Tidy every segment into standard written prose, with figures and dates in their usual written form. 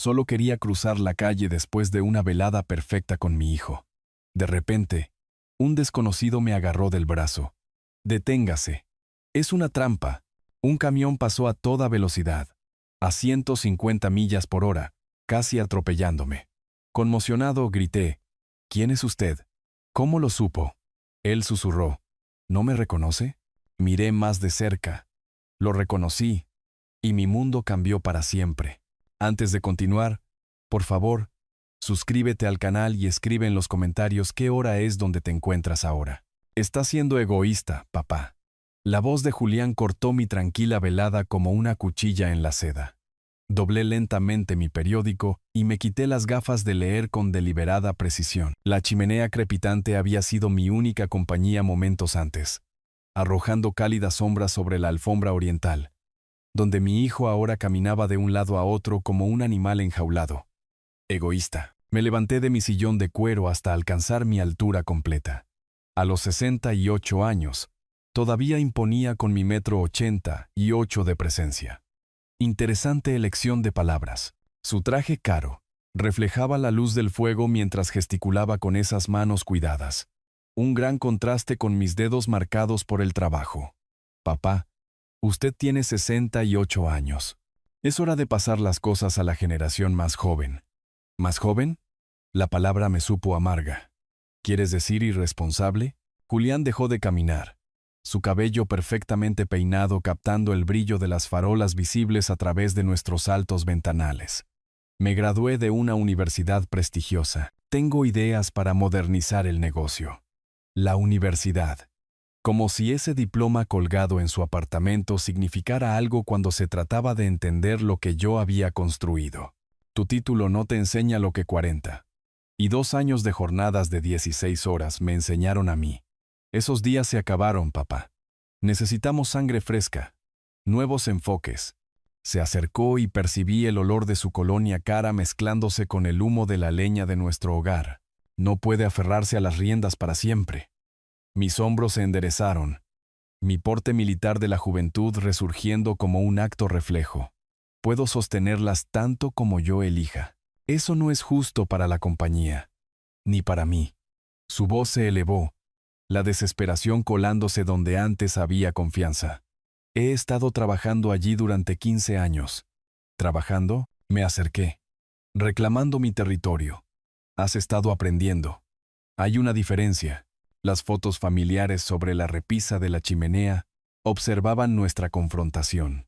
Solo quería cruzar la calle después de una velada perfecta con mi hijo. De repente, un desconocido me agarró del brazo. «Deténgase. Es una trampa». Un camión pasó a toda velocidad, a 150 millas por hora, casi atropellándome. Conmocionado, grité: «¿Quién es usted? ¿Cómo lo supo?». Él susurró: «¿No me reconoce?». Miré más de cerca. Lo reconocí, y mi mundo cambió para siempre. Antes de continuar, por favor, suscríbete al canal y escribe en los comentarios qué hora es donde te encuentras ahora. Estás siendo egoísta, papá. La voz de Julián cortó mi tranquila velada como una cuchilla en la seda. Doblé lentamente mi periódico y me quité las gafas de leer con deliberada precisión. La chimenea crepitante había sido mi única compañía momentos antes, arrojando cálidas sombras sobre la alfombra oriental, donde mi hijo ahora caminaba de un lado a otro como un animal enjaulado. Egoísta. Me levanté de mi sillón de cuero hasta alcanzar mi altura completa. A los 68 años, todavía imponía con mi 1,88 m de presencia. Interesante elección de palabras. Su traje caro reflejaba la luz del fuego mientras gesticulaba con esas manos cuidadas. Un gran contraste con mis dedos marcados por el trabajo. Papá, usted tiene 68 años. Es hora de pasar las cosas a la generación más joven. ¿Más joven? La palabra me supo amarga. ¿Quieres decir irresponsable? Julián dejó de caminar, su cabello perfectamente peinado captando el brillo de las farolas visibles a través de nuestros altos ventanales. Me gradué de una universidad prestigiosa. Tengo ideas para modernizar el negocio. La universidad. Como si ese diploma colgado en su apartamento significara algo cuando se trataba de entender lo que yo había construido. Tu título no te enseña lo que 40. Y 2 años de jornadas de 16 horas me enseñaron a mí. Esos días se acabaron, papá. Necesitamos sangre fresca, nuevos enfoques. Se acercó y percibí el olor de su colonia cara mezclándose con el humo de la leña de nuestro hogar. No puede aferrarse a las riendas para siempre. Mis hombros se enderezaron, mi porte militar de la juventud resurgiendo como un acto reflejo. Puedo sostenerlas tanto como yo elija. Eso no es justo para la compañía, ni para mí. Su voz se elevó, la desesperación colándose donde antes había confianza. He estado trabajando allí durante 15 años. ¿Trabajando? Me acerqué, reclamando mi territorio. Has estado aprendiendo. Hay una diferencia. Las fotos familiares sobre la repisa de la chimenea observaban nuestra confrontación.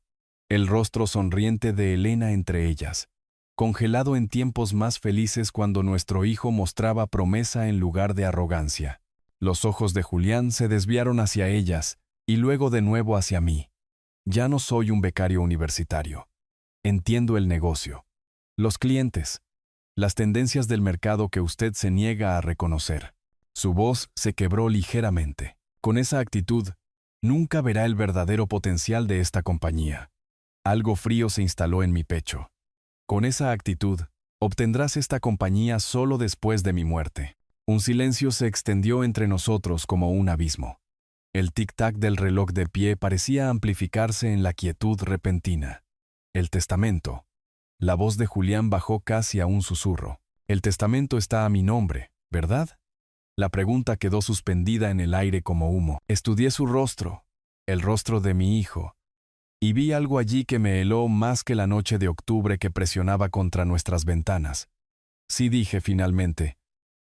El rostro sonriente de Elena entre ellas, congelado en tiempos más felices cuando nuestro hijo mostraba promesa en lugar de arrogancia. Los ojos de Julián se desviaron hacia ellas y luego de nuevo hacia mí. Ya no soy un becario universitario. Entiendo el negocio, los clientes, las tendencias del mercado que usted se niega a reconocer. Su voz se quebró ligeramente. Con esa actitud, nunca verá el verdadero potencial de esta compañía. Algo frío se instaló en mi pecho. Con esa actitud, obtendrás esta compañía solo después de mi muerte. Un silencio se extendió entre nosotros como un abismo. El tic-tac del reloj de pie parecía amplificarse en la quietud repentina. El testamento. La voz de Julián bajó casi a un susurro. El testamento está a mi nombre, ¿verdad? La pregunta quedó suspendida en el aire como humo. Estudié su rostro, el rostro de mi hijo, y vi algo allí que me heló más que la noche de octubre que presionaba contra nuestras ventanas. Sí, dije finalmente,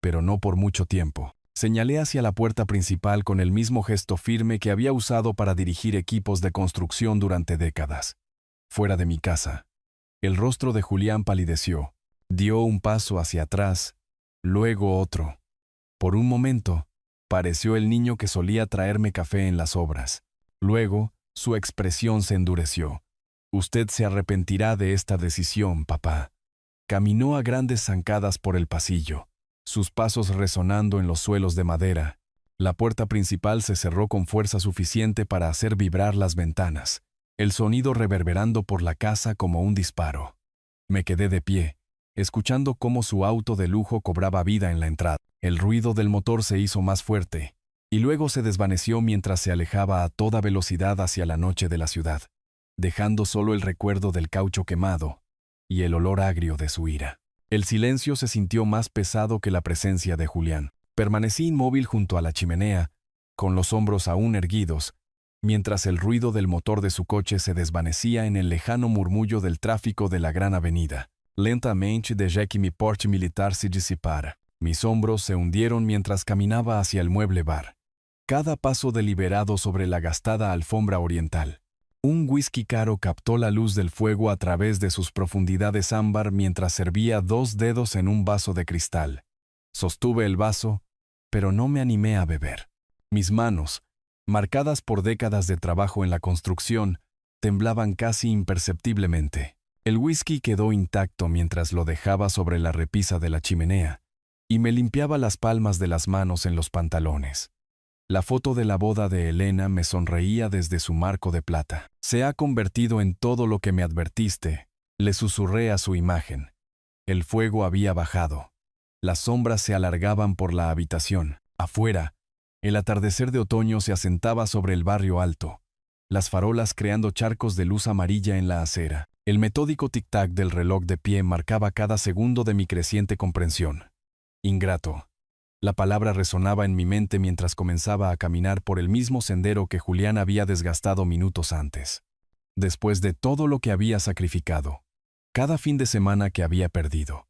pero no por mucho tiempo. Señalé hacia la puerta principal con el mismo gesto firme que había usado para dirigir equipos de construcción durante décadas. Fuera de mi casa, el rostro de Julián palideció. Dio un paso hacia atrás, luego otro. Por un momento, pareció el niño que solía traerme café en las obras. Luego, su expresión se endureció. Usted se arrepentirá de esta decisión, papá. Caminó a grandes zancadas por el pasillo, sus pasos resonando en los suelos de madera. La puerta principal se cerró con fuerza suficiente para hacer vibrar las ventanas, el sonido reverberando por la casa como un disparo. Me quedé de pie, escuchando cómo su auto de lujo cobraba vida en la entrada. El ruido del motor se hizo más fuerte, y luego se desvaneció mientras se alejaba a toda velocidad hacia la noche de la ciudad, dejando solo el recuerdo del caucho quemado, y el olor agrio de su ira. El silencio se sintió más pesado que la presencia de Julián. Permanecí inmóvil junto a la chimenea, con los hombros aún erguidos, mientras el ruido del motor de su coche se desvanecía en el lejano murmullo del tráfico de la gran avenida. Lentamente dejé que mi porte militar se disipara. Mis hombros se hundieron mientras caminaba hacia el mueble bar. Cada paso deliberado sobre la gastada alfombra oriental. Un whisky caro captó la luz del fuego a través de sus profundidades ámbar mientras servía 2 dedos en un vaso de cristal. Sostuve el vaso, pero no me animé a beber. Mis manos, marcadas por décadas de trabajo en la construcción, temblaban casi imperceptiblemente. El whisky quedó intacto mientras lo dejaba sobre la repisa de la chimenea, y me limpiaba las palmas de las manos en los pantalones. La foto de la boda de Elena me sonreía desde su marco de plata. «Se ha convertido en todo lo que me advertiste», le susurré a su imagen. El fuego había bajado. Las sombras se alargaban por la habitación. Afuera, el atardecer de otoño se asentaba sobre el barrio alto, las farolas creando charcos de luz amarilla en la acera. El metódico tic-tac del reloj de pie marcaba cada segundo de mi creciente comprensión. Ingrato. La palabra resonaba en mi mente mientras comenzaba a caminar por el mismo sendero que Julián había desgastado minutos antes. Después de todo lo que había sacrificado, cada fin de semana que había perdido,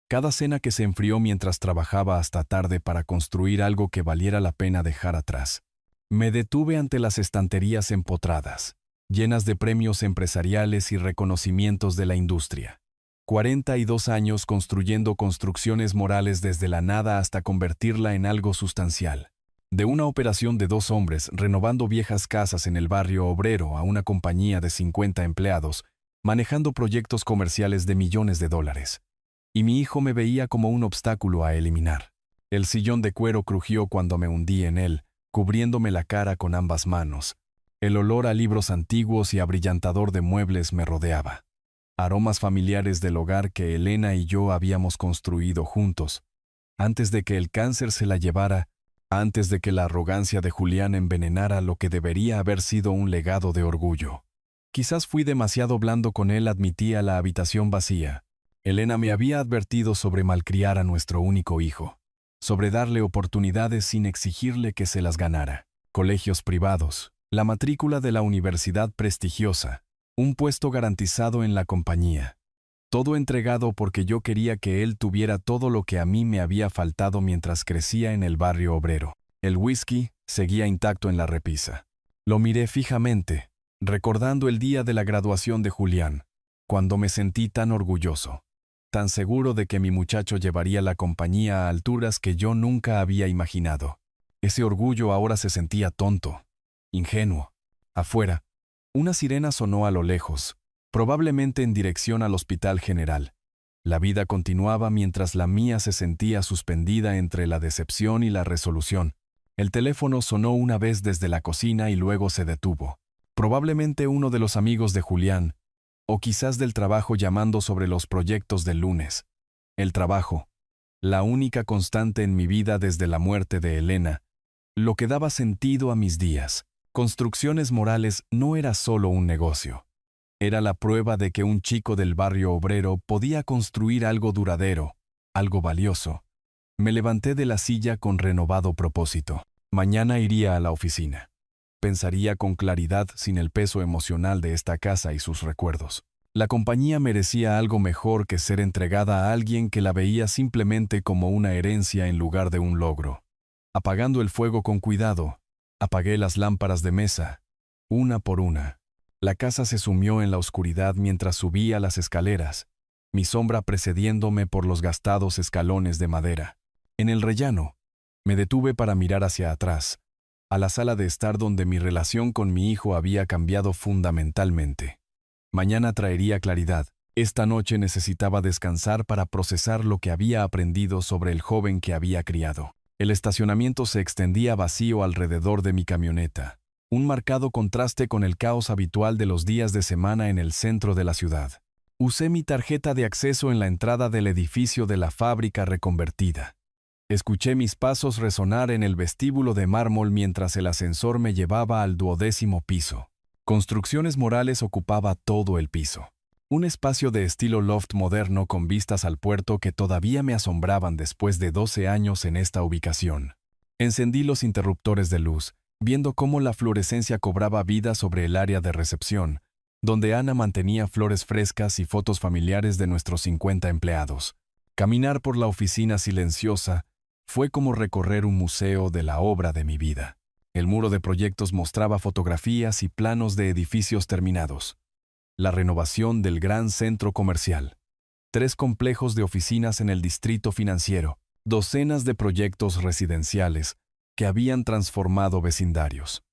cada cena que se enfrió mientras trabajaba hasta tarde para construir algo que valiera la pena dejar atrás, me detuve ante las estanterías empotradas, llenas de premios empresariales y reconocimientos de la industria. 42 años construyendo construcciones morales desde la nada hasta convertirla en algo sustancial. De una operación de 2 hombres renovando viejas casas en el barrio obrero a una compañía de 50 empleados, manejando proyectos comerciales de millones de dólares. Y mi hijo me veía como un obstáculo a eliminar. El sillón de cuero crujió cuando me hundí en él, cubriéndome la cara con ambas manos. El olor a libros antiguos y abrillantador de muebles me rodeaba. Aromas familiares del hogar que Elena y yo habíamos construido juntos, antes de que el cáncer se la llevara, antes de que la arrogancia de Julián envenenara lo que debería haber sido un legado de orgullo. Quizás fui demasiado blando con él, admitía la habitación vacía. Elena me había advertido sobre malcriar a nuestro único hijo, sobre darle oportunidades sin exigirle que se las ganara. Colegios privados, la matrícula de la universidad prestigiosa, un puesto garantizado en la compañía. Todo entregado porque yo quería que él tuviera todo lo que a mí me había faltado mientras crecía en el barrio obrero. El whisky seguía intacto en la repisa. Lo miré fijamente, recordando el día de la graduación de Julián, cuando me sentí tan orgulloso, tan seguro de que mi muchacho llevaría la compañía a alturas que yo nunca había imaginado. Ese orgullo ahora se sentía tonto, ingenuo. Afuera, una sirena sonó a lo lejos, probablemente en dirección al Hospital General. La vida continuaba mientras la mía se sentía suspendida entre la decepción y la resolución. El teléfono sonó una vez desde la cocina y luego se detuvo. Probablemente uno de los amigos de Julián, o quizás del trabajo llamando sobre los proyectos del lunes. El trabajo, la única constante en mi vida desde la muerte de Elena, lo que daba sentido a mis días. Construcciones Morales no era solo un negocio. Era la prueba de que un chico del barrio obrero podía construir algo duradero, algo valioso. Me levanté de la silla con renovado propósito. Mañana iría a la oficina. Pensaría con claridad sin el peso emocional de esta casa y sus recuerdos. La compañía merecía algo mejor que ser entregada a alguien que la veía simplemente como una herencia en lugar de un logro. Apagando el fuego con cuidado, apagué las lámparas de mesa, una por una. La casa se sumió en la oscuridad mientras subía las escaleras, mi sombra precediéndome por los gastados escalones de madera. En el rellano, me detuve para mirar hacia atrás, a la sala de estar donde mi relación con mi hijo había cambiado fundamentalmente. Mañana traería claridad. Esta noche necesitaba descansar para procesar lo que había aprendido sobre el joven que había criado. El estacionamiento se extendía vacío alrededor de mi camioneta, un marcado contraste con el caos habitual de los días de semana en el centro de la ciudad. Usé mi tarjeta de acceso en la entrada del edificio de la fábrica reconvertida. Escuché mis pasos resonar en el vestíbulo de mármol mientras el ascensor me llevaba al 12º piso. Construcciones Morales ocupaba todo el piso. Un espacio de estilo loft moderno con vistas al puerto que todavía me asombraban después de 12 años en esta ubicación. Encendí los interruptores de luz, viendo cómo la fluorescencia cobraba vida sobre el área de recepción, donde Ana mantenía flores frescas y fotos familiares de nuestros 50 empleados. Caminar por la oficina silenciosa fue como recorrer un museo de la obra de mi vida. El muro de proyectos mostraba fotografías y planos de edificios terminados. La renovación del gran centro comercial. 3 complejos de oficinas en el distrito financiero. Docenas de proyectos residenciales que habían transformado vecindarios.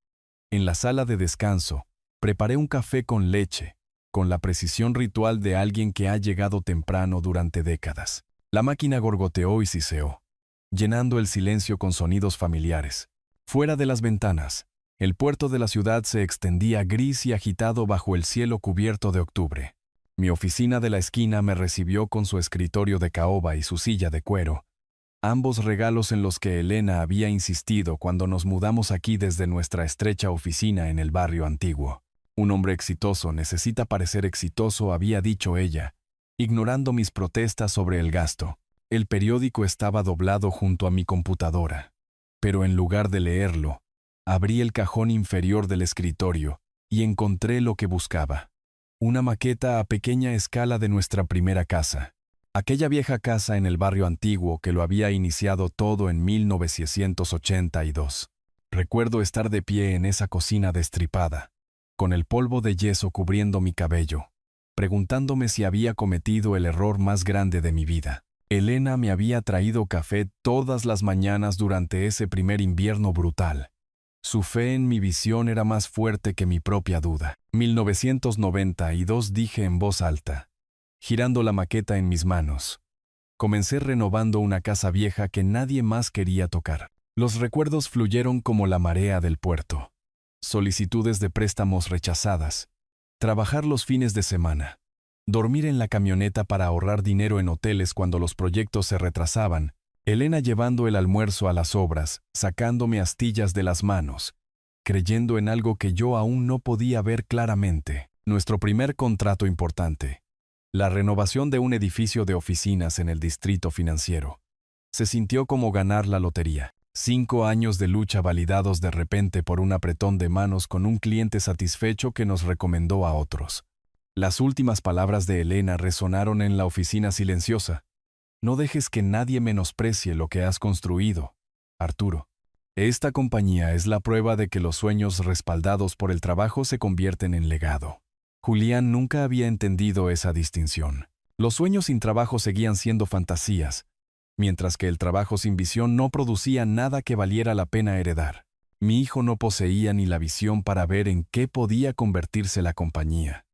En la sala de descanso, preparé un café con leche, con la precisión ritual de alguien que ha llegado temprano durante décadas. La máquina gorgoteó y siseó, llenando el silencio con sonidos familiares. Fuera de las ventanas, el puerto de la ciudad se extendía gris y agitado bajo el cielo cubierto de octubre. Mi oficina de la esquina me recibió con su escritorio de caoba y su silla de cuero, ambos regalos en los que Elena había insistido cuando nos mudamos aquí desde nuestra estrecha oficina en el barrio antiguo. Un hombre exitoso necesita parecer exitoso, había dicho ella, ignorando mis protestas sobre el gasto. El periódico estaba doblado junto a mi computadora, pero en lugar de leerlo, abrí el cajón inferior del escritorio y encontré lo que buscaba. Una maqueta a pequeña escala de nuestra primera casa. Aquella vieja casa en el barrio antiguo que lo había iniciado todo en 1982. Recuerdo estar de pie en esa cocina destripada, con el polvo de yeso cubriendo mi cabello, preguntándome si había cometido el error más grande de mi vida. Elena me había traído café todas las mañanas durante ese primer invierno brutal. Su fe en mi visión era más fuerte que mi propia duda. 1992, dije en voz alta, girando la maqueta en mis manos. Comencé renovando una casa vieja que nadie más quería tocar. Los recuerdos fluyeron como la marea del puerto. Solicitudes de préstamos rechazadas. Trabajar los fines de semana. Dormir en la camioneta para ahorrar dinero en hoteles cuando los proyectos se retrasaban. Elena llevando el almuerzo a las obras, sacándome astillas de las manos, creyendo en algo que yo aún no podía ver claramente. Nuestro primer contrato importante. La renovación de un edificio de oficinas en el distrito financiero. Se sintió como ganar la lotería. 5 años de lucha validados de repente por un apretón de manos con un cliente satisfecho que nos recomendó a otros. Las últimas palabras de Elena resonaron en la oficina silenciosa. No dejes que nadie menosprecie lo que has construido, Arturo. Esta compañía es la prueba de que los sueños respaldados por el trabajo se convierten en legado. Julián nunca había entendido esa distinción. Los sueños sin trabajo seguían siendo fantasías, mientras que el trabajo sin visión no producía nada que valiera la pena heredar. Mi hijo no poseía ni la visión para ver en qué podía convertirse la compañía,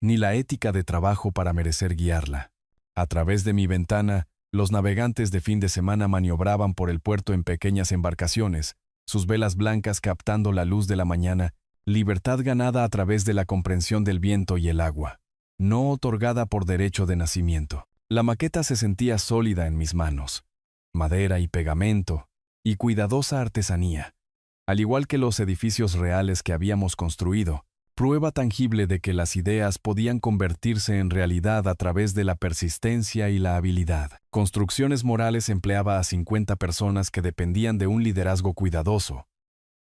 ni la ética de trabajo para merecer guiarla. A través de mi ventana, los navegantes de fin de semana maniobraban por el puerto en pequeñas embarcaciones, sus velas blancas captando la luz de la mañana, libertad ganada a través de la comprensión del viento y el agua, no otorgada por derecho de nacimiento. La maqueta se sentía sólida en mis manos, madera y pegamento, y cuidadosa artesanía, al igual que los edificios reales que habíamos construido, prueba tangible de que las ideas podían convertirse en realidad a través de la persistencia y la habilidad. Construcciones Morales empleaba a 50 personas que dependían de un liderazgo cuidadoso,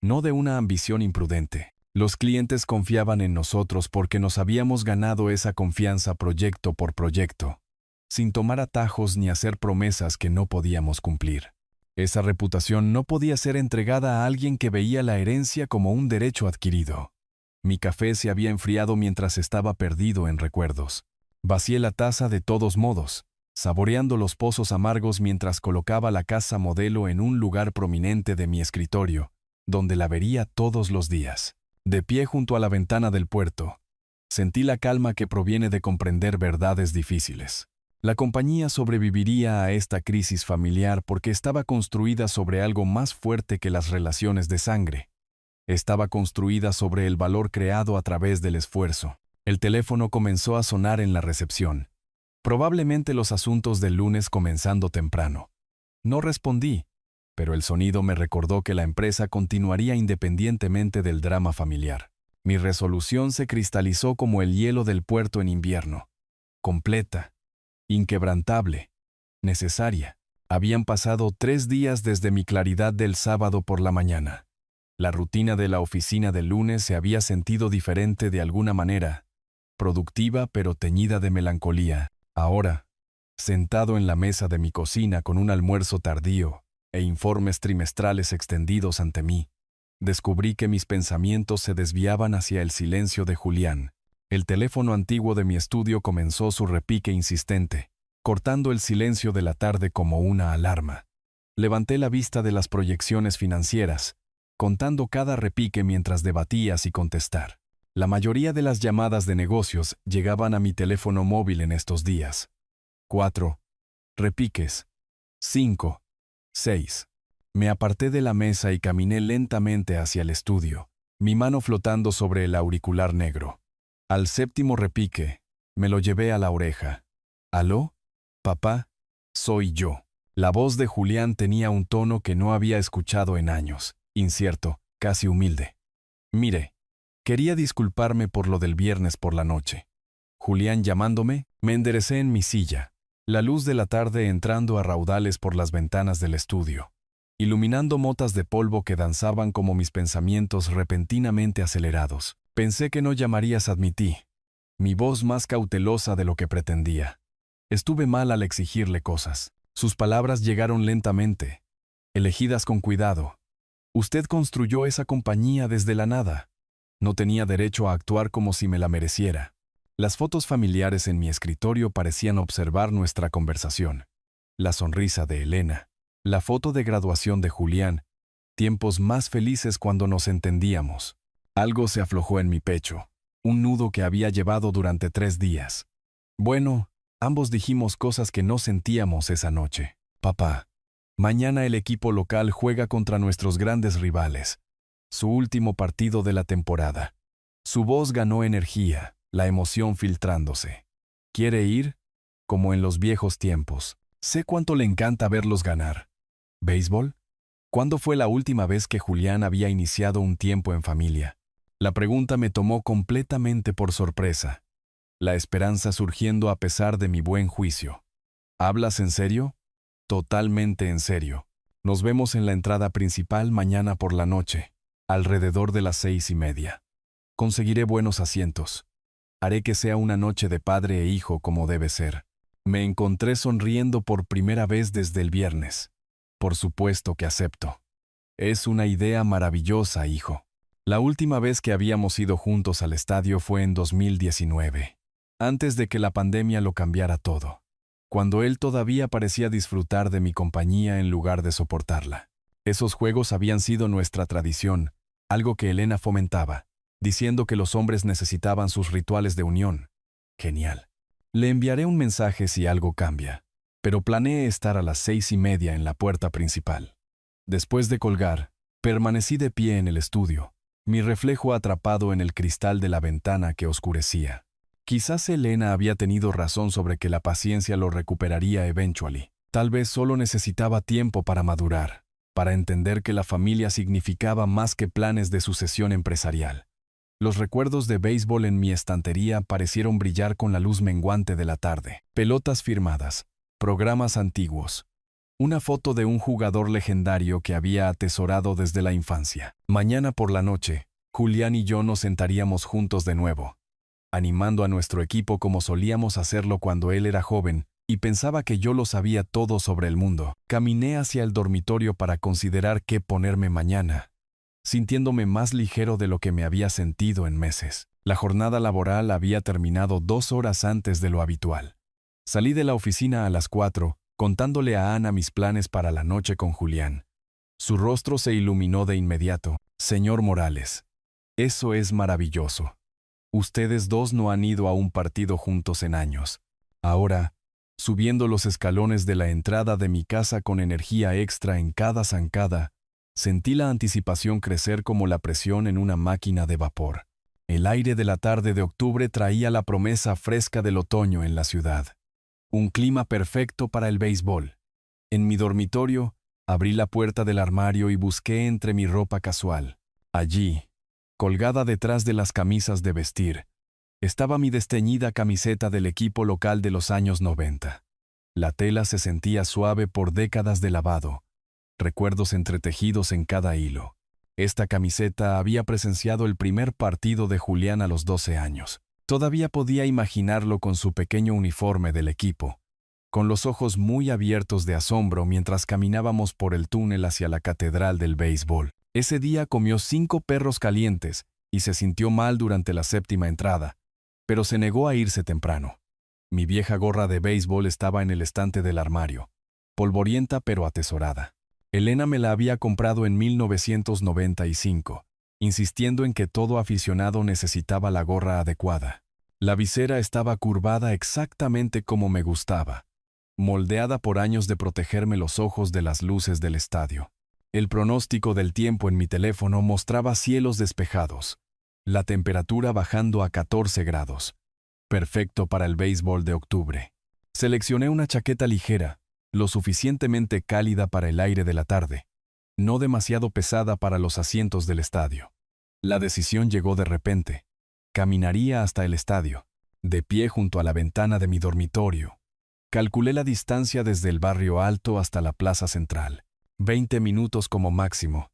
no de una ambición imprudente. Los clientes confiaban en nosotros porque nos habíamos ganado esa confianza proyecto por proyecto, sin tomar atajos ni hacer promesas que no podíamos cumplir. Esa reputación no podía ser entregada a alguien que veía la herencia como un derecho adquirido. Mi café se había enfriado mientras estaba perdido en recuerdos. Vacié la taza de todos modos, saboreando los pozos amargos mientras colocaba la casa modelo en un lugar prominente de mi escritorio, donde la vería todos los días. De pie junto a la ventana del puerto, sentí la calma que proviene de comprender verdades difíciles. La compañía sobreviviría a esta crisis familiar porque estaba construida sobre algo más fuerte que las relaciones de sangre. Estaba construida sobre el valor creado a través del esfuerzo. El teléfono comenzó a sonar en la recepción. Probablemente los asuntos del lunes comenzando temprano. No respondí, pero el sonido me recordó que la empresa continuaría independientemente del drama familiar. Mi resolución se cristalizó como el hielo del puerto en invierno. completa, inquebrantable, necesaria. Habían pasado 3 días desde mi claridad del sábado por la mañana. La rutina de la oficina del lunes se había sentido diferente de alguna manera, productiva pero teñida de melancolía. Ahora, sentado en la mesa de mi cocina con un almuerzo tardío e informes trimestrales extendidos ante mí, descubrí que mis pensamientos se desviaban hacia el silencio de Julián. El teléfono antiguo de mi estudio comenzó su repique insistente, cortando el silencio de la tarde como una alarma. Levanté la vista de las proyecciones financieras, contando cada repique mientras debatía si contestar. La mayoría de las llamadas de negocios llegaban a mi teléfono móvil en estos días. 4 repiques. 5, 6. Me aparté de la mesa y caminé lentamente hacia el estudio, mi mano flotando sobre el auricular negro. Al 7º repique, me lo llevé a la oreja. ¿Aló? Papá, soy yo. La voz de Julián tenía un tono que no había escuchado en años, incierto, casi humilde. Mire, quería disculparme por lo del viernes por la noche. Julián llamándome, me enderecé en mi silla, la luz de la tarde entrando a raudales por las ventanas del estudio, iluminando motas de polvo que danzaban como mis pensamientos repentinamente acelerados. Pensé que no llamarías, admití, mi voz más cautelosa de lo que pretendía. Estuve mal al exigirle cosas. Sus palabras llegaron lentamente, elegidas con cuidado. Usted construyó esa compañía desde la nada. No tenía derecho a actuar como si me la mereciera. Las fotos familiares en mi escritorio parecían observar nuestra conversación. La sonrisa de Elena, la foto de graduación de Julián, tiempos más felices cuando nos entendíamos. Algo se aflojó en mi pecho, un nudo que había llevado durante 3 días. Bueno, ambos dijimos cosas que no sentíamos esa noche. Papá, mañana el equipo local juega contra nuestros grandes rivales. Su último partido de la temporada. Su voz ganó energía, la emoción filtrándose. ¿Quiere ir? Como en los viejos tiempos. Sé cuánto le encanta verlos ganar. ¿Béisbol? ¿Cuándo fue la última vez que Julián había iniciado un tiempo en familia? La pregunta me tomó completamente por sorpresa. La esperanza surgiendo a pesar de mi buen juicio. ¿Hablas en serio? Totalmente en serio. Nos vemos en la entrada principal mañana por la noche, alrededor de las 6:30. Conseguiré buenos asientos. Haré que sea una noche de padre e hijo como debe ser. Me encontré sonriendo por primera vez desde el viernes. Por supuesto que acepto. Es una idea maravillosa, hijo. La última vez que habíamos ido juntos al estadio fue en 2019, antes de que la pandemia lo cambiara todo, cuando él todavía parecía disfrutar de mi compañía en lugar de soportarla. Esos juegos habían sido nuestra tradición, algo que Elena fomentaba, diciendo que los hombres necesitaban sus rituales de unión. Genial. Le enviaré un mensaje si algo cambia, pero planeé estar a las 6:30 en la puerta principal. Después de colgar, permanecí de pie en el estudio, mi reflejo atrapado en el cristal de la ventana que oscurecía. Quizás Elena había tenido razón sobre que la paciencia lo recuperaría eventually. Tal vez solo necesitaba tiempo para madurar, para entender que la familia significaba más que planes de sucesión empresarial. Los recuerdos de béisbol en mi estantería parecieron brillar con la luz menguante de la tarde. Pelotas firmadas, programas antiguos, una foto de un jugador legendario que había atesorado desde la infancia. Mañana por la noche, Julián y yo nos sentaríamos juntos de nuevo, animando a nuestro equipo como solíamos hacerlo cuando él era joven y pensaba que yo lo sabía todo sobre el mundo. Caminé hacia el dormitorio para considerar qué ponerme mañana, sintiéndome más ligero de lo que me había sentido en meses. La jornada laboral había terminado 2 horas antes de lo habitual. Salí de la oficina a las 4, contándole a Ana mis planes para la noche con Julián. Su rostro se iluminó de inmediato. Señor Morales, eso es maravilloso. Ustedes dos no han ido a un partido juntos en años. Ahora, subiendo los escalones de la entrada de mi casa con energía extra en cada zancada, sentí la anticipación crecer como la presión en una máquina de vapor. El aire de la tarde de octubre traía la promesa fresca del otoño en la ciudad. Un clima perfecto para el béisbol. En mi dormitorio, abrí la puerta del armario y busqué entre mi ropa casual. Allí, colgada detrás de las camisas de vestir, Estaba mi desteñida camiseta del equipo local de los años 90. La tela se sentía suave por décadas de lavado, recuerdos entretejidos en cada hilo. Esta camiseta había presenciado el primer partido de Julián a los 12 años. Todavía podía imaginarlo con su pequeño uniforme del equipo, con los ojos muy abiertos de asombro mientras caminábamos por el túnel hacia la catedral del béisbol. Ese día comió 5 perros calientes y se sintió mal durante la 7ª entrada, pero se negó a irse temprano. Mi vieja gorra de béisbol estaba en el estante del armario, polvorienta pero atesorada. Elena me la había comprado en 1995, insistiendo en que todo aficionado necesitaba la gorra adecuada. La visera estaba curvada exactamente como me gustaba, moldeada por años de protegerme los ojos de las luces del estadio. El pronóstico del tiempo en mi teléfono mostraba cielos despejados, la temperatura bajando a 14 grados. Perfecto para el béisbol de octubre. Seleccioné una chaqueta ligera, lo suficientemente cálida para el aire de la tarde, no demasiado pesada para los asientos del estadio. La decisión llegó de repente. Caminaría hasta el estadio, de pie junto a la ventana de mi dormitorio. Calculé la distancia desde el barrio alto hasta la plaza central, 20 minutos como máximo,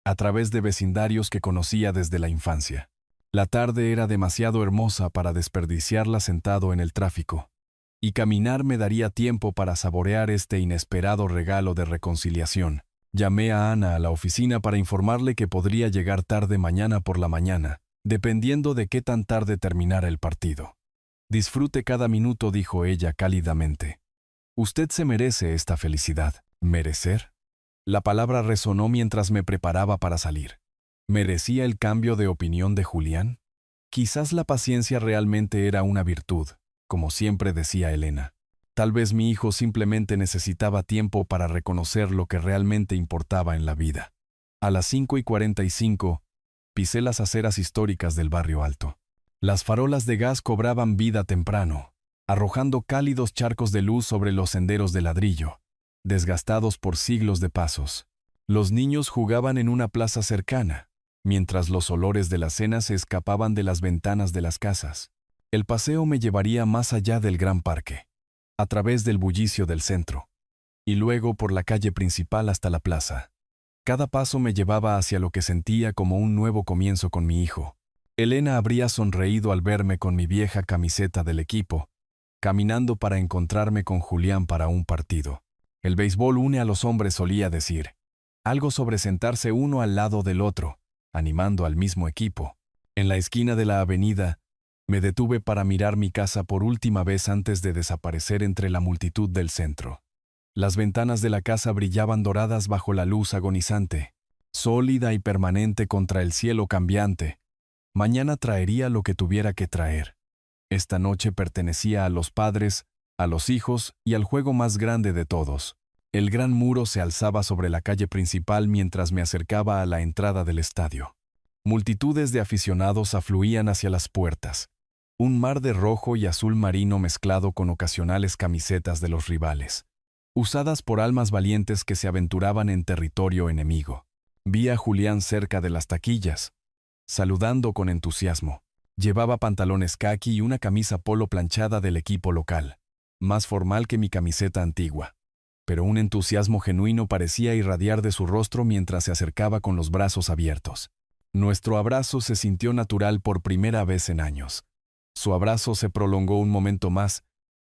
a través de vecindarios que conocía desde la infancia. La tarde era demasiado hermosa para desperdiciarla sentado en el tráfico, y caminar me daría tiempo para saborear este inesperado regalo de reconciliación. Llamé a Ana a la oficina para informarle que podría llegar tarde mañana por la mañana, dependiendo de qué tan tarde terminara el partido. Disfrute cada minuto, dijo ella cálidamente. Usted se merece esta felicidad. ¿Merecer? La palabra resonó mientras me preparaba para salir. ¿Merecía el cambio de opinión de Julián? Quizás la paciencia realmente era una virtud, como siempre decía Elena. Tal vez mi hijo simplemente necesitaba tiempo para reconocer lo que realmente importaba en la vida. A las 5:45, pisé las aceras históricas del barrio alto. Las farolas de gas cobraban vida temprano, arrojando cálidos charcos de luz sobre los senderos de ladrillo, desgastados por siglos de pasos. Los niños jugaban en una plaza cercana, mientras los olores de la cena se escapaban de las ventanas de las casas. El paseo me llevaría más allá del gran parque, a través del bullicio del centro, y luego por la calle principal hasta la plaza. Cada paso me llevaba hacia lo que sentía como un nuevo comienzo con mi hijo. Elena habría sonreído al verme con mi vieja camiseta del equipo, caminando para encontrarme con Julián para un partido. El béisbol une a los hombres, solía decir. Algo sobre sentarse uno al lado del otro, animando al mismo equipo. En la esquina de la avenida, me detuve para mirar mi casa por última vez antes de desaparecer entre la multitud del centro. Las ventanas de la casa brillaban doradas bajo la luz agonizante, sólida y permanente contra el cielo cambiante. Mañana traería lo que tuviera que traer. Esta noche pertenecía a los padres, a los hijos y al juego más grande de todos. El gran muro se alzaba sobre la calle principal mientras me acercaba a la entrada del estadio. Multitudes de aficionados afluían hacia las puertas. Un mar de rojo y azul marino mezclado con ocasionales camisetas de los rivales, usadas por almas valientes que se aventuraban en territorio enemigo. Vi a Julián cerca de las taquillas, saludando con entusiasmo. Llevaba pantalones caqui y una camisa polo planchada del equipo local, más formal que mi camiseta antigua. Pero un entusiasmo genuino parecía irradiar de su rostro mientras se acercaba con los brazos abiertos. Nuestro abrazo se sintió natural por primera vez en años. Su abrazo se prolongó un momento más,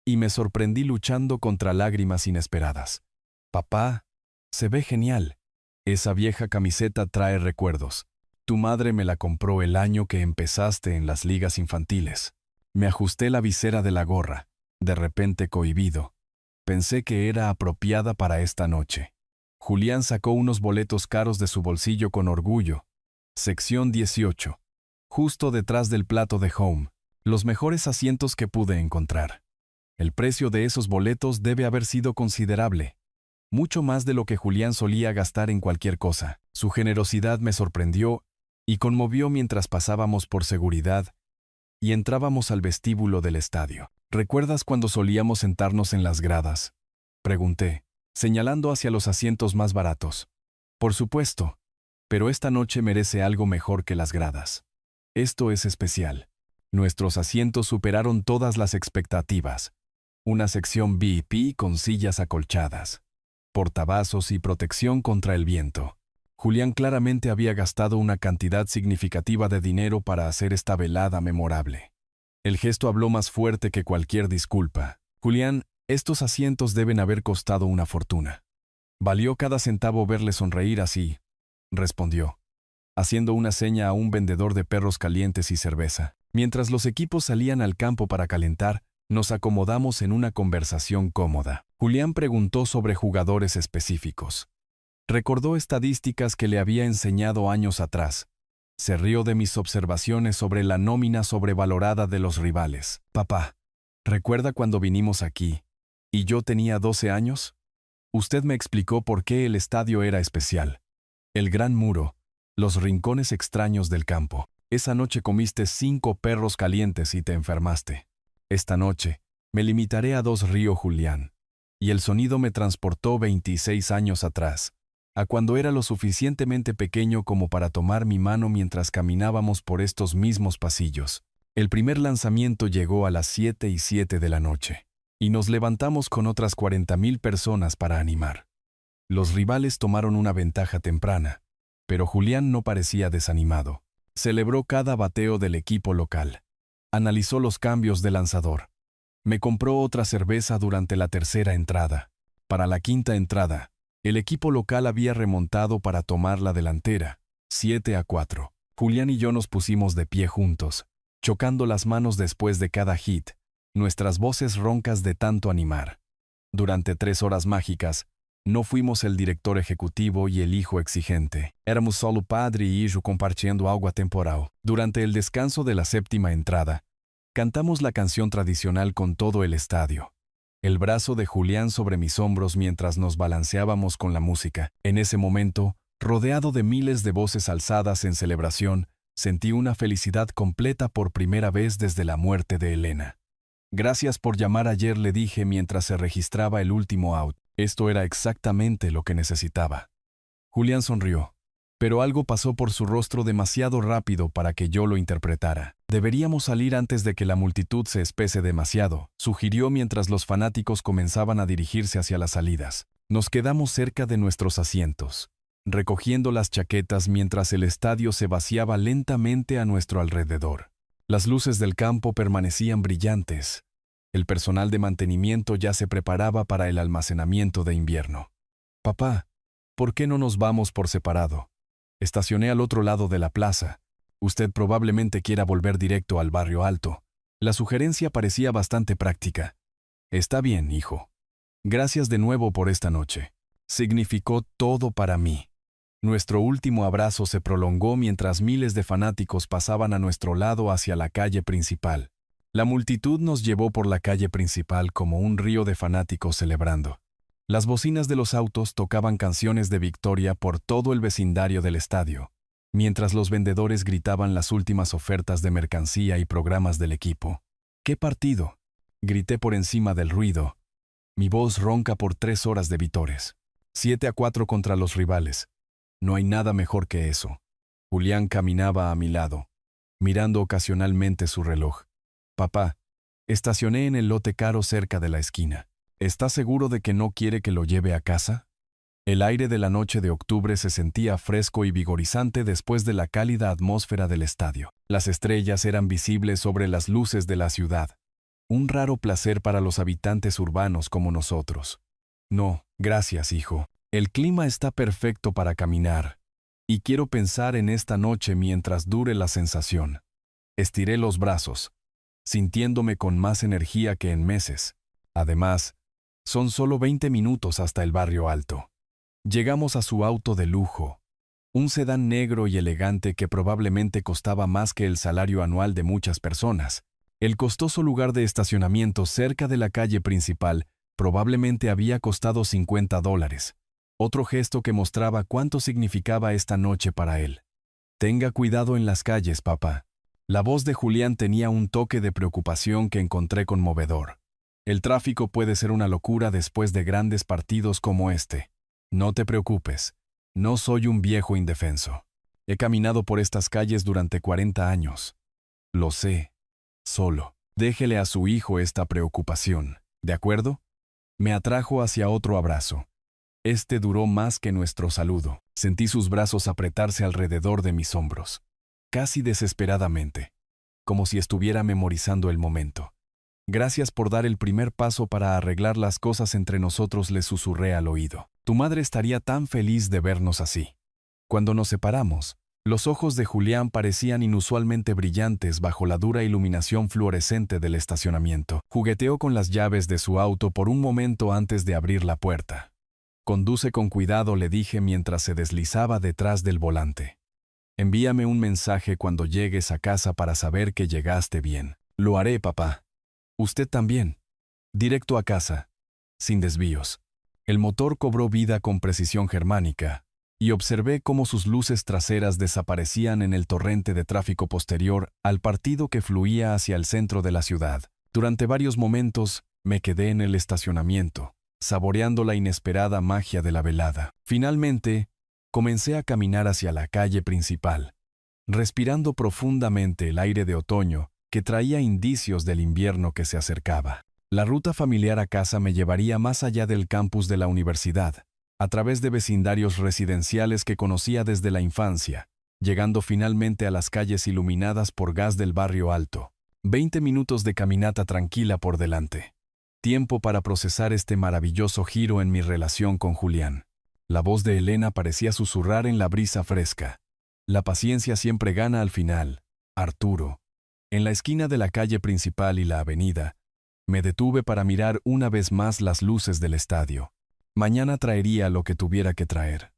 y me sorprendí luchando contra lágrimas inesperadas. Papá, se ve genial. Esa vieja camiseta trae recuerdos. Tu madre me la compró el año que empezaste en las ligas infantiles. Me ajusté la visera de la gorra, de repente cohibido. Pensé que era apropiada para esta noche. Julián sacó unos boletos caros de su bolsillo con orgullo. Sección 18. Justo detrás del plato de home. Los mejores asientos que pude encontrar. El precio de esos boletos debe haber sido considerable. Mucho más de lo que Julián solía gastar en cualquier cosa. Su generosidad me sorprendió y conmovió mientras pasábamos por seguridad y entrábamos al vestíbulo del estadio. ¿Recuerdas cuando solíamos sentarnos en las gradas?, pregunté, señalando hacia los asientos más baratos. Por supuesto, pero esta noche merece algo mejor que las gradas. Esto es especial. Nuestros asientos superaron todas las expectativas. Una sección VIP con sillas acolchadas, portavasos y protección contra el viento. Julián claramente había gastado una cantidad significativa de dinero para hacer esta velada memorable. El gesto habló más fuerte que cualquier disculpa. Julián, estos asientos deben haber costado una fortuna. Valió cada centavo verle sonreír así, respondió, haciendo una seña a un vendedor de perros calientes y cerveza. Mientras los equipos salían al campo para calentar, nos acomodamos en una conversación cómoda. Julián preguntó sobre jugadores específicos. Recordó estadísticas que le había enseñado años atrás. Se rió de mis observaciones sobre la nómina sobrevalorada de los rivales. Papá, ¿recuerda cuando vinimos aquí y yo tenía 12 años? Usted me explicó por qué el estadio era especial. El gran muro, los rincones extraños del campo. Esa noche comiste 5 perros calientes y te enfermaste. Esta noche, me limitaré a 2 río Julián. Y el sonido me transportó 26 años atrás, a cuando era lo suficientemente pequeño como para tomar mi mano mientras caminábamos por estos mismos pasillos. El primer lanzamiento llegó a las 7:07 de la noche, y nos levantamos con otras 40,000 personas para animar. Los rivales tomaron una ventaja temprana, pero Julián no parecía desanimado. Celebró cada bateo del equipo local. Analizó los cambios de lanzador. Me compró otra cerveza durante la tercera entrada. Para la quinta entrada, el equipo local había remontado para tomar la delantera, 7-4. Julián y yo nos pusimos de pie juntos, chocando las manos después de cada hit, nuestras voces roncas de tanto animar. Durante 3 horas mágicas, no fuimos el director ejecutivo y el hijo exigente. Éramos solo padre y hijo compartiendo algo atemporal. Durante el descanso de la séptima entrada, cantamos la canción tradicional con todo el estadio. El brazo de Julián sobre mis hombros mientras nos balanceábamos con la música. En ese momento, rodeado de miles de voces alzadas en celebración, sentí una felicidad completa por primera vez desde la muerte de Elena. Gracias por llamar ayer, le dije mientras se registraba el último out. Esto era exactamente lo que necesitaba. Julián sonrió, pero algo pasó por su rostro demasiado rápido para que yo lo interpretara. Deberíamos salir antes de que la multitud se espese demasiado, sugirió mientras los fanáticos comenzaban a dirigirse hacia las salidas. Nos quedamos cerca de nuestros asientos, recogiendo las chaquetas mientras el estadio se vaciaba lentamente a nuestro alrededor. Las luces del campo permanecían brillantes. El personal de mantenimiento ya se preparaba para el almacenamiento de invierno. Papá, ¿por qué no nos vamos por separado? Estacioné al otro lado de la plaza. Usted probablemente quiera volver directo al barrio alto. La sugerencia parecía bastante práctica. Está bien, hijo. Gracias de nuevo por esta noche. Significó todo para mí. Nuestro último abrazo se prolongó mientras miles de fanáticos pasaban a nuestro lado hacia la calle principal. La multitud nos llevó por la calle principal como un río de fanáticos celebrando. Las bocinas de los autos tocaban canciones de victoria por todo el vecindario del estadio, mientras los vendedores gritaban las últimas ofertas de mercancía y programas del equipo. ¡Qué partido!, grité por encima del ruido. Mi voz ronca por 3 horas de vítores. 7-4 contra los rivales. No hay nada mejor que eso. Julián caminaba a mi lado, mirando ocasionalmente su reloj. Papá, estacioné en el lote caro cerca de la esquina. ¿Está seguro de que no quiere que lo lleve a casa? El aire de la noche de octubre se sentía fresco y vigorizante después de la cálida atmósfera del estadio. Las estrellas eran visibles sobre las luces de la ciudad. Un raro placer para los habitantes urbanos como nosotros. No, gracias, hijo. El clima está perfecto para caminar, y quiero pensar en esta noche mientras dure la sensación. Estiré los brazos, sintiéndome con más energía que en meses. Además, son solo 20 minutos hasta el barrio alto. Llegamos a su auto de lujo, un sedán negro y elegante que probablemente costaba más que el salario anual de muchas personas. El costoso lugar de estacionamiento cerca de la calle principal probablemente había costado $50. Otro gesto que mostraba cuánto significaba esta noche para él. Tenga cuidado en las calles, papá. La voz de Julián tenía un toque de preocupación que encontré conmovedor. El tráfico puede ser una locura después de grandes partidos como este. No te preocupes, no soy un viejo indefenso. He caminado por estas calles durante 40 años. Lo sé. Solo. Déjele a su hijo esta preocupación, ¿de acuerdo? Me atrajo hacia otro abrazo. Este duró más que nuestro saludo. Sentí sus brazos apretarse alrededor de mis hombros, casi desesperadamente, como si estuviera memorizando el momento. Gracias por dar el primer paso para arreglar las cosas entre nosotros, le susurré al oído. Tu madre estaría tan feliz de vernos así. Cuando nos separamos, los ojos de Julián parecían inusualmente brillantes bajo la dura iluminación fluorescente del estacionamiento. Jugueteó con las llaves de su auto por un momento antes de abrir la puerta. Conduce con cuidado, le dije mientras se deslizaba detrás del volante. Envíame un mensaje cuando llegues a casa para saber que llegaste bien. Lo haré, papá. Usted también. Directo a casa, sin desvíos. El motor cobró vida con precisión germánica, y observé cómo sus luces traseras desaparecían en el torrente de tráfico posterior al partido que fluía hacia el centro de la ciudad. Durante varios momentos me quedé en el estacionamiento, saboreando la inesperada magia de la velada. Finalmente, comencé a caminar hacia la calle principal, respirando profundamente el aire de otoño que traía indicios del invierno que se acercaba. La ruta familiar a casa me llevaría más allá del campus de la universidad, a través de vecindarios residenciales que conocía desde la infancia, llegando finalmente a las calles iluminadas por gas del barrio alto. 20 minutos de caminata tranquila por delante. Tiempo para procesar este maravilloso giro en mi relación con Julián. La voz de Elena parecía susurrar en la brisa fresca. La paciencia siempre gana al final, Arturo. En la esquina de la calle principal y la avenida, me detuve para mirar una vez más las luces del estadio. Mañana traería lo que tuviera que traer.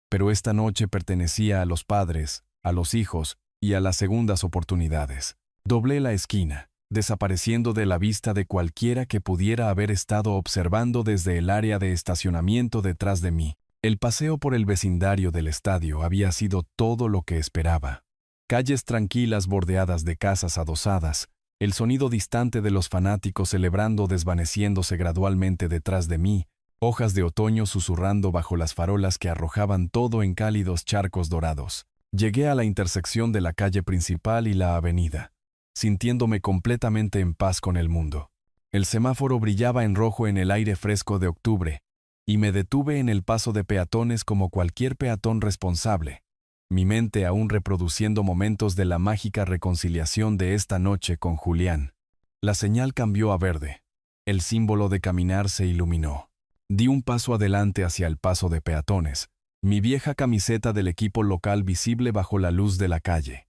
Pero esta noche pertenecía a los padres, a los hijos y a las segundas oportunidades. Doblé la esquina, desapareciendo de la vista de cualquiera que pudiera haber estado observando desde el área de estacionamiento detrás de mí. El paseo por el vecindario del estadio había sido todo lo que esperaba. Calles tranquilas bordeadas de casas adosadas, el sonido distante de los fanáticos celebrando desvaneciéndose gradualmente detrás de mí, hojas de otoño susurrando bajo las farolas que arrojaban todo en cálidos charcos dorados. Llegué a la intersección de la calle principal y la avenida, sintiéndome completamente en paz con el mundo. El semáforo brillaba en rojo en el aire fresco de octubre, y me detuve en el paso de peatones como cualquier peatón responsable, mi mente aún reproduciendo momentos de la mágica reconciliación de esta noche con Julián. La señal cambió a verde. El símbolo de caminar se iluminó. Di un paso adelante hacia el paso de peatones, mi vieja camiseta del equipo local visible bajo la luz de la calle.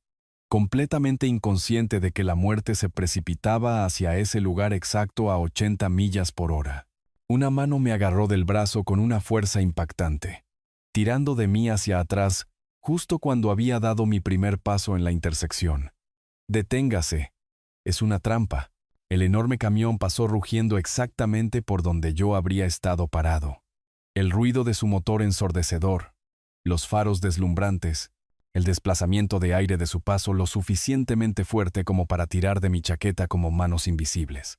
Completamente inconsciente de que la muerte se precipitaba hacia ese lugar exacto a 80 millas por hora. Una mano me agarró del brazo con una fuerza impactante, tirando de mí hacia atrás, justo cuando había dado mi primer paso en la intersección. «Deténgase. Es una trampa». El enorme camión pasó rugiendo exactamente por donde yo habría estado parado. El ruido de su motor ensordecedor, los faros deslumbrantes, el desplazamiento de aire de su paso lo suficientemente fuerte como para tirar de mi chaqueta como manos invisibles.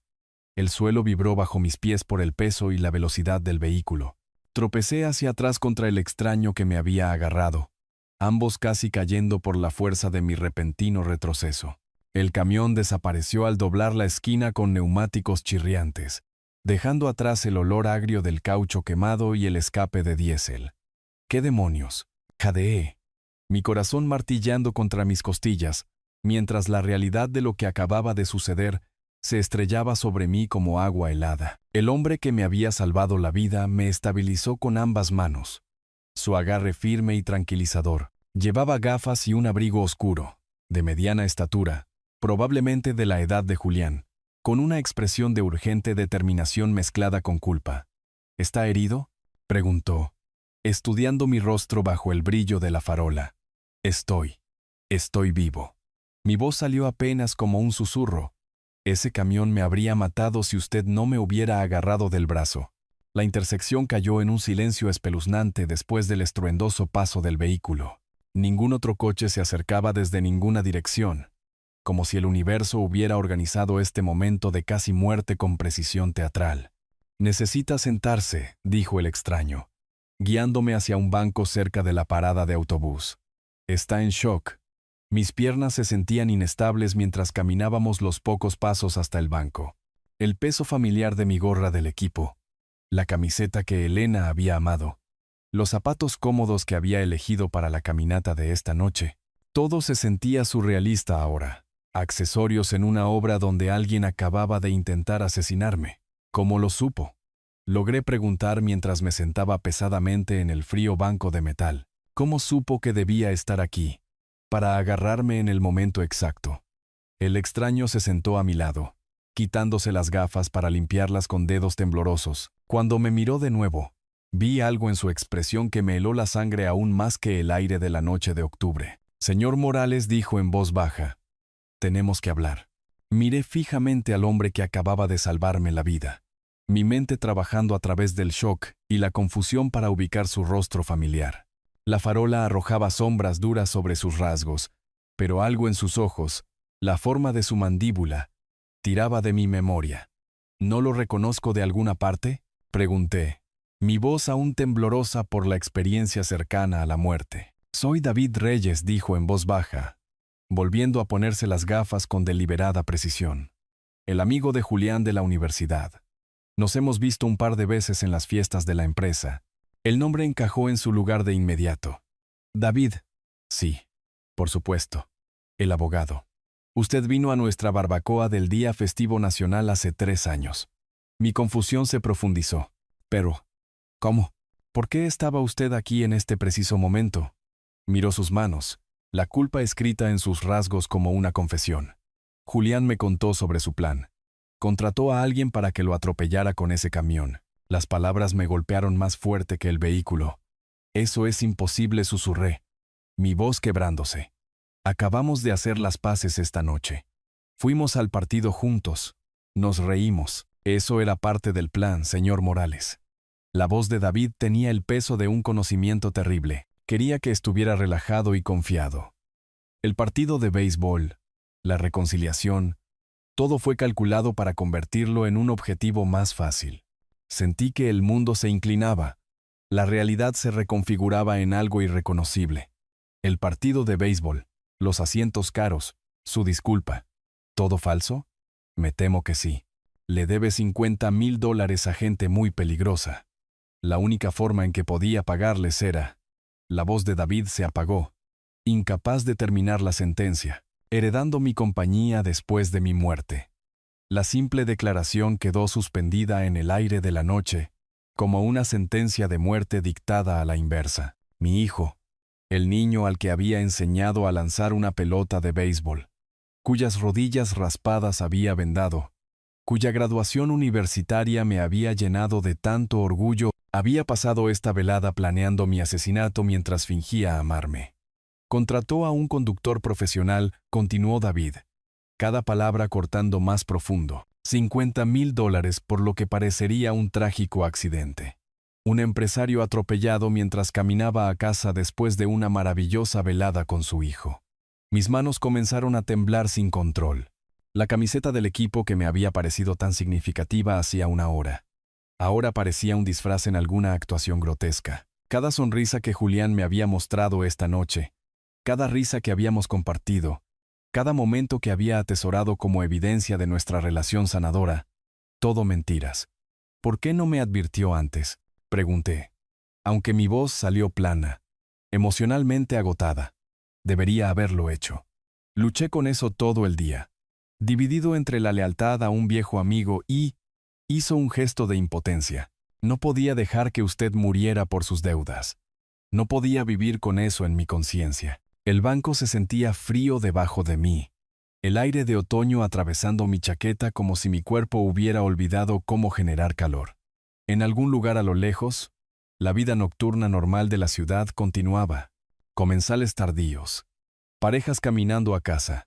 El suelo vibró bajo mis pies por el peso y la velocidad del vehículo. Tropecé hacia atrás contra el extraño que me había agarrado, ambos casi cayendo por la fuerza de mi repentino retroceso. El camión desapareció al doblar la esquina con neumáticos chirriantes, dejando atrás el olor agrio del caucho quemado y el escape de diésel. «¿Qué demonios?», jadeé, mi corazón martillando contra mis costillas, mientras la realidad de lo que acababa de suceder se estrellaba sobre mí como agua helada. El hombre que me había salvado la vida me estabilizó con ambas manos. Su agarre firme y tranquilizador. Llevaba gafas y un abrigo oscuro, de mediana estatura, probablemente de la edad de Julián, con una expresión de urgente determinación mezclada con culpa. «¿Está herido?», preguntó, estudiando mi rostro bajo el brillo de la farola. Estoy vivo». Mi voz salió apenas como un susurro. «Ese camión me habría matado si usted no me hubiera agarrado del brazo». La intersección cayó en un silencio espeluznante después del estruendoso paso del vehículo. Ningún otro coche se acercaba desde ninguna dirección, como si el universo hubiera organizado este momento de casi muerte con precisión teatral. «Necesita sentarse», dijo el extraño, guiándome hacia un banco cerca de la parada de autobús. «Está en shock». Mis piernas se sentían inestables mientras caminábamos los pocos pasos hasta el banco. El peso familiar de mi gorra del equipo, la camiseta que Elena había amado, los zapatos cómodos que había elegido para la caminata de esta noche. Todo se sentía surrealista ahora. Accesorios en una obra donde alguien acababa de intentar asesinarme. ¿Cómo lo supo? Logré preguntar mientras me sentaba pesadamente en el frío banco de metal. ¿Cómo supo que debía estar aquí? Para agarrarme en el momento exacto. El extraño se sentó a mi lado, quitándose las gafas para limpiarlas con dedos temblorosos. Cuando me miró de nuevo, vi algo en su expresión que me heló la sangre aún más que el aire de la noche de octubre. Señor Morales, dijo en voz baja, tenemos que hablar. Miré fijamente al hombre que acababa de salvarme la vida, mi mente trabajando a través del shock y la confusión para ubicar su rostro familiar. La farola arrojaba sombras duras sobre sus rasgos, pero algo en sus ojos, la forma de su mandíbula, tiraba de mi memoria. ¿No lo reconozco de alguna parte?, pregunté, mi voz aún temblorosa por la experiencia cercana a la muerte. Soy David Reyes, dijo en voz baja, volviendo a ponerse las gafas con deliberada precisión. El amigo de Julián de la universidad. Nos hemos visto un par de veces en las fiestas de la empresa. El nombre encajó en su lugar de inmediato. David. Sí, por supuesto. El abogado. Usted vino a nuestra barbacoa del Día Festivo Nacional hace 3 años. Mi confusión se profundizó. Pero, ¿cómo? ¿Por qué estaba usted aquí en este preciso momento? Miró sus manos, la culpa escrita en sus rasgos como una confesión. Julián me contó sobre su plan. Contrató a alguien para que lo atropellara con ese camión. Las palabras me golpearon más fuerte que el vehículo. Eso es imposible, susurré, mi voz quebrándose. Acabamos de hacer las paces esta noche. Fuimos al partido juntos. Nos reímos. Eso era parte del plan, señor Morales. La voz de David tenía el peso de un conocimiento terrible. Quería que estuviera relajado y confiado. El partido de béisbol, la reconciliación, todo fue calculado para convertirlo en un objetivo más fácil. Sentí que el mundo se inclinaba. La realidad se reconfiguraba en algo irreconocible. El partido de béisbol, los asientos caros, su disculpa. ¿Todo falso? Me temo que sí. Le debe $50,000 a gente muy peligrosa. La única forma en que podía pagarles era... La voz de David se apagó, incapaz de terminar la sentencia, heredando mi compañía después de mi muerte. La simple declaración quedó suspendida en el aire de la noche, como una sentencia de muerte dictada a la inversa. Mi hijo, el niño al que había enseñado a lanzar una pelota de béisbol, cuyas rodillas raspadas había vendado, cuya graduación universitaria me había llenado de tanto orgullo, había pasado esta velada planeando mi asesinato mientras fingía amarme. Contrató a un conductor profesional, continuó David, cada palabra cortando más profundo. $50,000 por lo que parecería un trágico accidente. Un empresario atropellado mientras caminaba a casa después de una maravillosa velada con su hijo. Mis manos comenzaron a temblar sin control. La camiseta del equipo que me había parecido tan significativa hacía una hora. Ahora parecía un disfraz en alguna actuación grotesca. Cada sonrisa que Julián me había mostrado esta noche, cada risa que habíamos compartido, cada momento que había atesorado como evidencia de nuestra relación sanadora, todo mentiras. ¿Por qué no me advirtió antes?, pregunté. Aunque mi voz salió plana, emocionalmente agotada. Debería haberlo hecho. Luché con eso todo el día, dividido entre la lealtad a un viejo amigo y... Hizo un gesto de impotencia. No podía dejar que usted muriera por sus deudas. No podía vivir con eso en mi conciencia. El banco se sentía frío debajo de mí. El aire de otoño atravesando mi chaqueta como si mi cuerpo hubiera olvidado cómo generar calor. En algún lugar a lo lejos, la vida nocturna normal de la ciudad continuaba. Comensales tardíos. Parejas caminando a casa.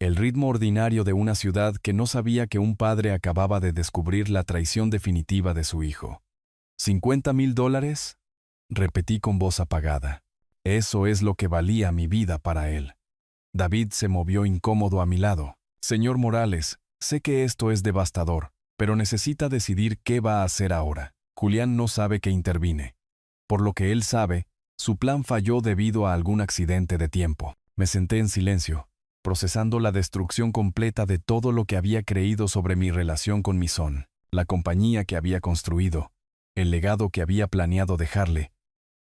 El ritmo ordinario de una ciudad que no sabía que un padre acababa de descubrir la traición definitiva de su hijo. $50,000, repetí con voz apagada. Eso es lo que valía mi vida para él. David se movió incómodo a mi lado. Señor Morales, sé que esto es devastador, pero necesita decidir qué va a hacer ahora. Julián no sabe que intervine. Por lo que él sabe, su plan falló debido a algún accidente de tiempo. Me senté en silencio, procesando la destrucción completa de todo lo que había creído sobre mi relación con mi son, la compañía que había construido, el legado que había planeado dejarle,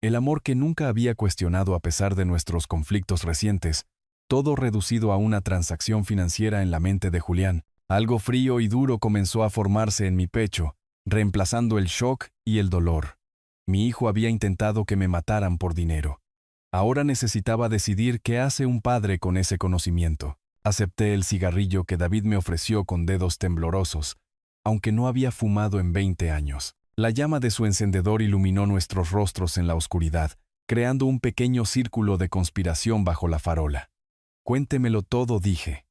el amor que nunca había cuestionado a pesar de nuestros conflictos recientes, todo reducido a una transacción financiera en la mente de Julián. Algo frío y duro comenzó a formarse en mi pecho, reemplazando el shock y el dolor. Mi hijo había intentado que me mataran por dinero. Ahora necesitaba decidir qué hace un padre con ese conocimiento. Acepté el cigarrillo que David me ofreció con dedos temblorosos, aunque no había fumado en 20 años. La llama de su encendedor iluminó nuestros rostros en la oscuridad, creando un pequeño círculo de conspiración bajo la farola. Cuéntemelo todo, dije.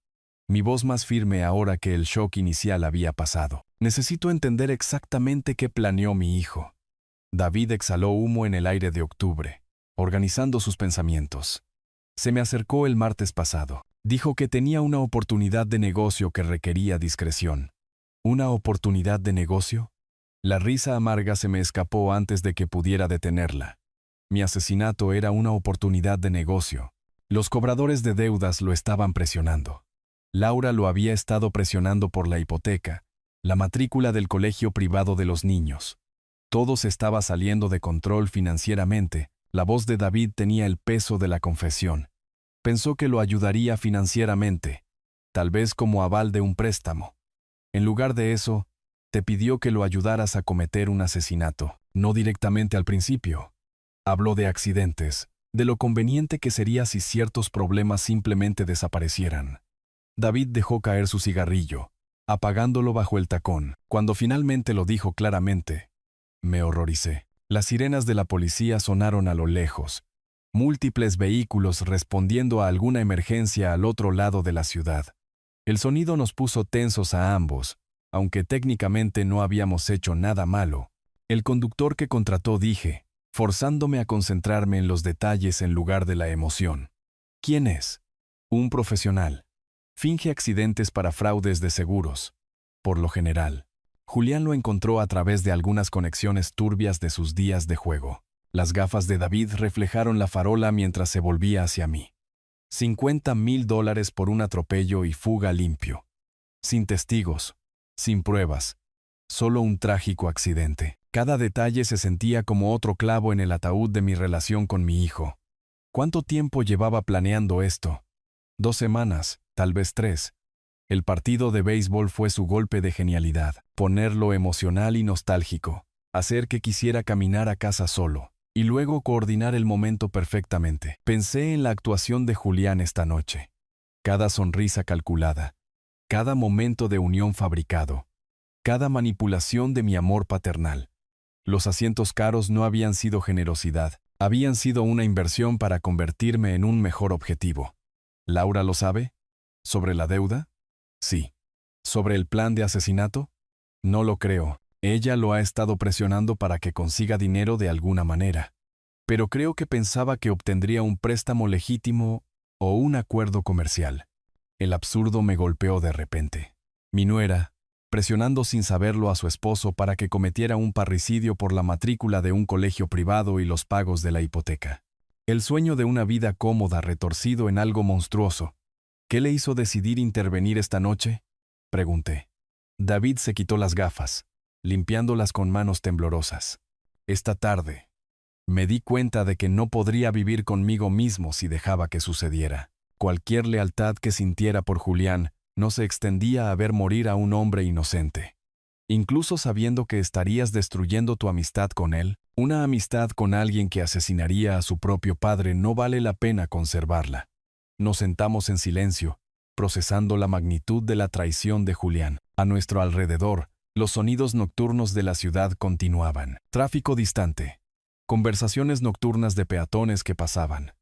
Mi voz más firme ahora que el shock inicial había pasado. Necesito entender exactamente qué planeó mi hijo. David exhaló humo en el aire de octubre, organizando sus pensamientos. Se me acercó el martes pasado. Dijo que tenía una oportunidad de negocio que requería discreción. ¿Una oportunidad de negocio? La risa amarga se me escapó antes de que pudiera detenerla. Mi asesinato era una oportunidad de negocio. Los cobradores de deudas lo estaban presionando. Laura lo había estado presionando por la hipoteca, la matrícula del colegio privado de los niños. Todo se estaba saliendo de control financieramente. La voz de David tenía el peso de la confesión. Pensó que lo ayudaría financieramente, tal vez como aval de un préstamo. En lugar de eso, te pidió que lo ayudaras a cometer un asesinato, no directamente al principio. Habló de accidentes, de lo conveniente que sería si ciertos problemas simplemente desaparecieran. David dejó caer su cigarrillo, apagándolo bajo el tacón. Cuando finalmente lo dijo claramente, me horroricé. Las sirenas de la policía sonaron a lo lejos. Múltiples vehículos respondiendo a alguna emergencia al otro lado de la ciudad. El sonido nos puso tensos a ambos, aunque técnicamente no habíamos hecho nada malo. El conductor que contrató, dije, forzándome a concentrarme en los detalles en lugar de la emoción. ¿Quién es? Un profesional. Finge accidentes para fraudes de seguros. Por lo general, Julián lo encontró a través de algunas conexiones turbias de sus días de juego. Las gafas de David reflejaron la farola mientras se volvía hacia mí. $50,000 por un atropello y fuga limpio. Sin testigos, sin pruebas, solo un trágico accidente. Cada detalle se sentía como otro clavo en el ataúd de mi relación con mi hijo. ¿Cuánto tiempo llevaba planeando esto? 2 semanas, tal vez 3. El partido de béisbol fue su golpe de genialidad, ponerlo emocional y nostálgico, hacer que quisiera caminar a casa solo, y luego coordinar el momento perfectamente. Pensé en la actuación de Julián esta noche. Cada sonrisa calculada, cada momento de unión fabricado, cada manipulación de mi amor paternal. Los asientos caros no habían sido generosidad, habían sido una inversión para convertirme en un mejor objetivo. ¿Laura lo sabe? ¿Sobre la deuda? Sí. ¿Sobre el plan de asesinato? No lo creo. Ella lo ha estado presionando para que consiga dinero de alguna manera. Pero creo que pensaba que obtendría un préstamo legítimo o un acuerdo comercial. El absurdo me golpeó de repente. Mi nuera, presionando sin saberlo a su esposo para que cometiera un parricidio por la matrícula de un colegio privado y los pagos de la hipoteca. El sueño de una vida cómoda retorcido en algo monstruoso. ¿Qué le hizo decidir intervenir esta noche? Pregunté. David se quitó las gafas, limpiándolas con manos temblorosas. Esta tarde, me di cuenta de que no podría vivir conmigo mismo si dejaba que sucediera. Cualquier lealtad que sintiera por Julián no se extendía a ver morir a un hombre inocente. Incluso sabiendo que estarías destruyendo tu amistad con él, una amistad con alguien que asesinaría a su propio padre no vale la pena conservarla. Nos sentamos en silencio, procesando la magnitud de la traición de Julián. A nuestro alrededor, los sonidos nocturnos de la ciudad continuaban. Tráfico distante. Conversaciones nocturnas de peatones que pasaban.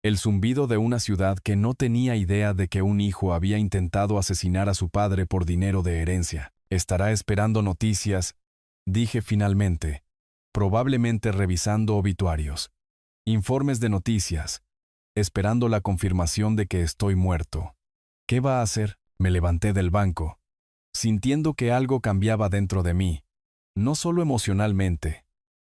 El zumbido de una ciudad que no tenía idea de que un hijo había intentado asesinar a su padre por dinero de herencia. Estará esperando noticias, dije finalmente, probablemente revisando obituarios, informes de noticias, esperando la confirmación de que estoy muerto. ¿Qué va a hacer? Me levanté del banco, sintiendo que algo cambiaba dentro de mí, no solo emocionalmente,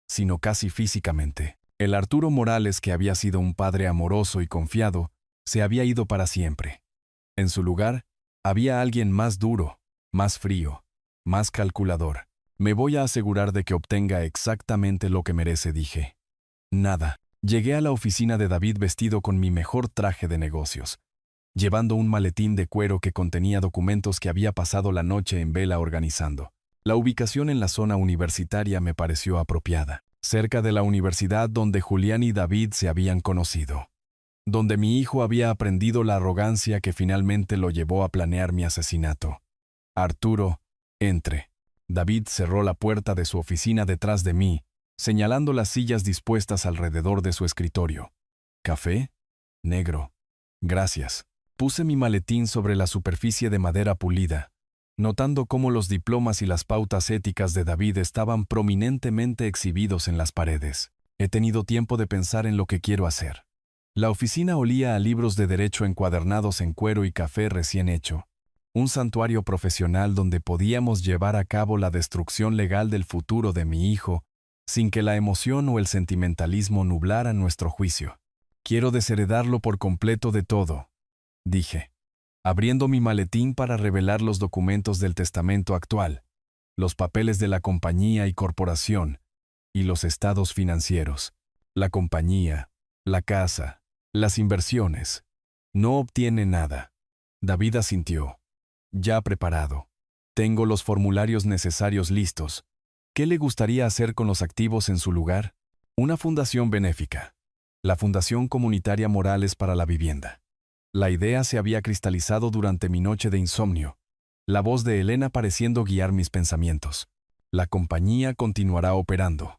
sino casi físicamente. El Arturo Morales, que había sido un padre amoroso y confiado, Se había ido para siempre. En su lugar, había alguien más duro, más frío, más calculador. Me voy a asegurar de que obtenga exactamente lo que merece, dije. Nada. Llegué a la oficina de David vestido con mi mejor traje de negocios, llevando un maletín de cuero que contenía documentos que había pasado la noche en vela organizando. La ubicación en la zona universitaria me pareció apropiada, cerca de la universidad donde Julián y David se habían conocido, donde mi hijo había aprendido la arrogancia que finalmente lo llevó a planear mi asesinato. Arturo, entre. David cerró la puerta de su oficina detrás de mí, señalando las sillas dispuestas alrededor de su escritorio. ¿Café? Negro. Gracias. Puse mi maletín sobre la superficie de madera pulida, notando cómo los diplomas y las pautas éticas de David estaban prominentemente exhibidos en las paredes. He tenido tiempo de pensar en lo que quiero hacer. La oficina olía a libros de derecho encuadernados en cuero y café recién hecho. Un santuario profesional donde podíamos llevar a cabo la destrucción legal del futuro de mi hijo, sin que la emoción o el sentimentalismo nublaran nuestro juicio. Quiero desheredarlo por completo de todo, dije, abriendo mi maletín para revelar los documentos del testamento actual, los papeles de la compañía y corporación, y los estados financieros. La compañía, la casa, las inversiones. No obtiene nada. David asintió. Ya preparado. Tengo los formularios necesarios listos. ¿Qué le gustaría hacer con los activos en su lugar? Una fundación benéfica. La Fundación Comunitaria Morales para la Vivienda. La idea se había cristalizado durante mi noche de insomnio, la voz de Elena pareciendo guiar mis pensamientos. La compañía continuará operando,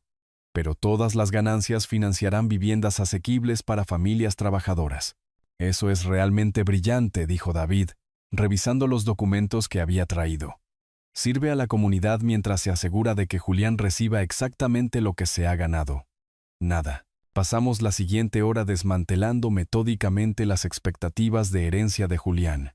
pero todas las ganancias financiarán viviendas asequibles para familias trabajadoras. Eso es realmente brillante, dijo David, revisando los documentos que había traído. Sirve a la comunidad mientras se asegura de que Julián reciba exactamente lo que se ha ganado. Nada. Pasamos la siguiente hora desmantelando metódicamente las expectativas de herencia de Julián.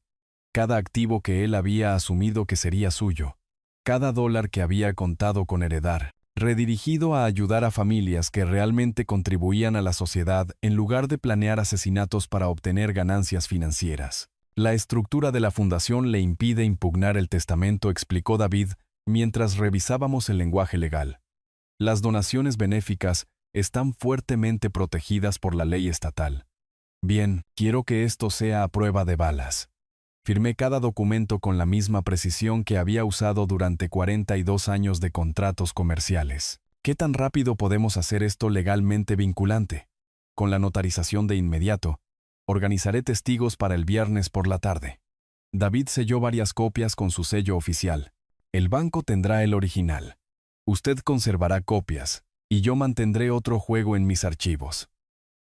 Cada activo que él había asumido que sería suyo, cada dólar que había contado con heredar, redirigido a ayudar a familias que realmente contribuían a la sociedad en lugar de planear asesinatos para obtener ganancias financieras. La estructura de la fundación le impide impugnar el testamento, explicó David mientras revisábamos el lenguaje legal. Las donaciones benéficas están fuertemente protegidas por la ley estatal. Bien, quiero que esto sea a prueba de balas. Firmé cada documento con la misma precisión que había usado durante 42 años de contratos comerciales. ¿Qué tan rápido podemos hacer esto legalmente vinculante? Con la notarización de inmediato. Organizaré testigos para el viernes por la tarde. David selló varias copias con su sello oficial. El banco tendrá el original. Usted conservará copias, y yo mantendré otro juego en mis archivos.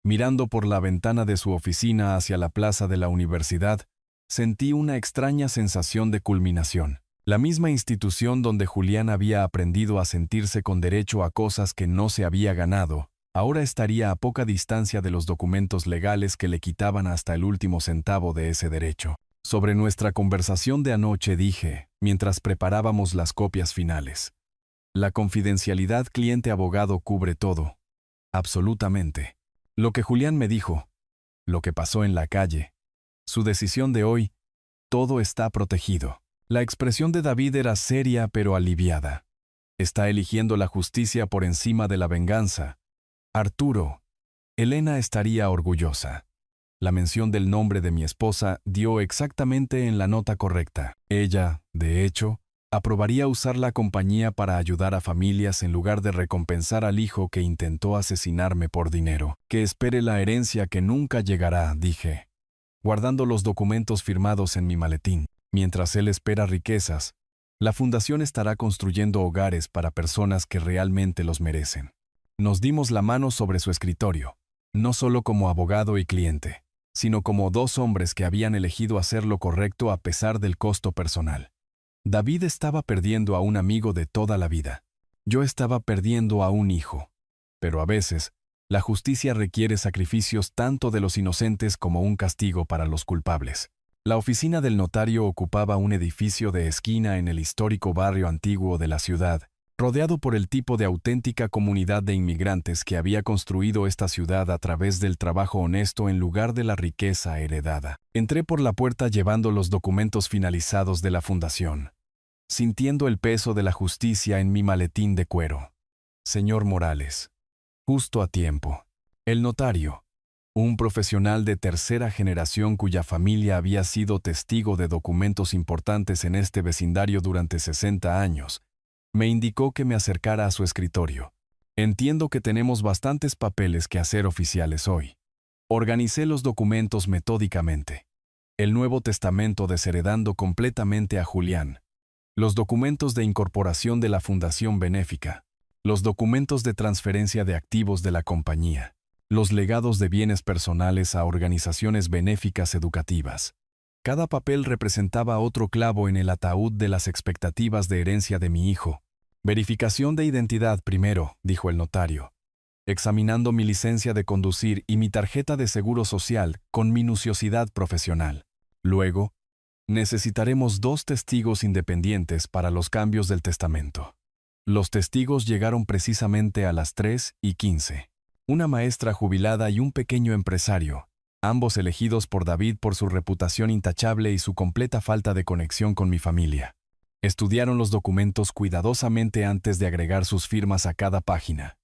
Mirando por la ventana de su oficina hacia la plaza de la universidad, sentí una extraña sensación de culminación. La misma institución donde Julián había aprendido a sentirse con derecho a cosas que no se había ganado, ahora estaría a poca distancia de los documentos legales que le quitaban hasta el último centavo de ese derecho. Sobre nuestra conversación de anoche dije, mientras preparábamos las copias finales. La confidencialidad cliente-abogado cubre todo. Absolutamente. Lo que Julián me dijo, lo que pasó en la calle, su decisión de hoy, todo está protegido. La expresión de David era seria pero aliviada. Está eligiendo la justicia por encima de la venganza. Arturo, Elena estaría orgullosa. La mención del nombre de mi esposa dio exactamente en la nota correcta. Ella, de hecho, aprobaría usar la compañía para ayudar a familias en lugar de recompensar al hijo que intentó asesinarme por dinero. Que espere la herencia que nunca llegará, dije, guardando los documentos firmados en mi maletín. Mientras él espera riquezas, la fundación estará construyendo hogares para personas que realmente los merecen. Nos dimos la mano sobre su escritorio, no solo como abogado y cliente, sino como dos hombres que habían elegido hacer lo correcto a pesar del costo personal. David estaba perdiendo a un amigo de toda la vida. Yo estaba perdiendo a un hijo. Pero a veces, la justicia requiere sacrificios tanto de los inocentes como un castigo para los culpables. La oficina del notario ocupaba un edificio de esquina en el histórico barrio antiguo de la ciudad, rodeado por el tipo de auténtica comunidad de inmigrantes que había construido esta ciudad a través del trabajo honesto en lugar de la riqueza heredada. Entré por la puerta llevando los documentos finalizados de la fundación, sintiendo el peso de la justicia en mi maletín de cuero. Señor Morales, justo a tiempo. El notario, un profesional de tercera generación cuya familia había sido testigo de documentos importantes en este vecindario durante 60 años, me indicó que me acercara a su escritorio. Entiendo que tenemos bastantes papeles que hacer oficiales hoy. Organicé los documentos metódicamente. El Nuevo Testamento desheredando completamente a Julián. Los documentos de incorporación de la Fundación Benéfica. Los documentos de transferencia de activos de la compañía. Los legados de bienes personales a organizaciones benéficas educativas. Cada papel representaba otro clavo en el ataúd de las expectativas de herencia de mi hijo. Verificación de identidad primero, dijo el notario, examinando mi licencia de conducir y mi tarjeta de seguro social con minuciosidad profesional. Luego, necesitaremos 2 testigos independientes para los cambios del testamento. Los testigos llegaron precisamente a las 3:15. Una maestra jubilada y un pequeño empresario, ambos elegidos por David por su reputación intachable y su completa falta de conexión con mi familia. Estudiaron los documentos cuidadosamente antes de agregar sus firmas a cada página.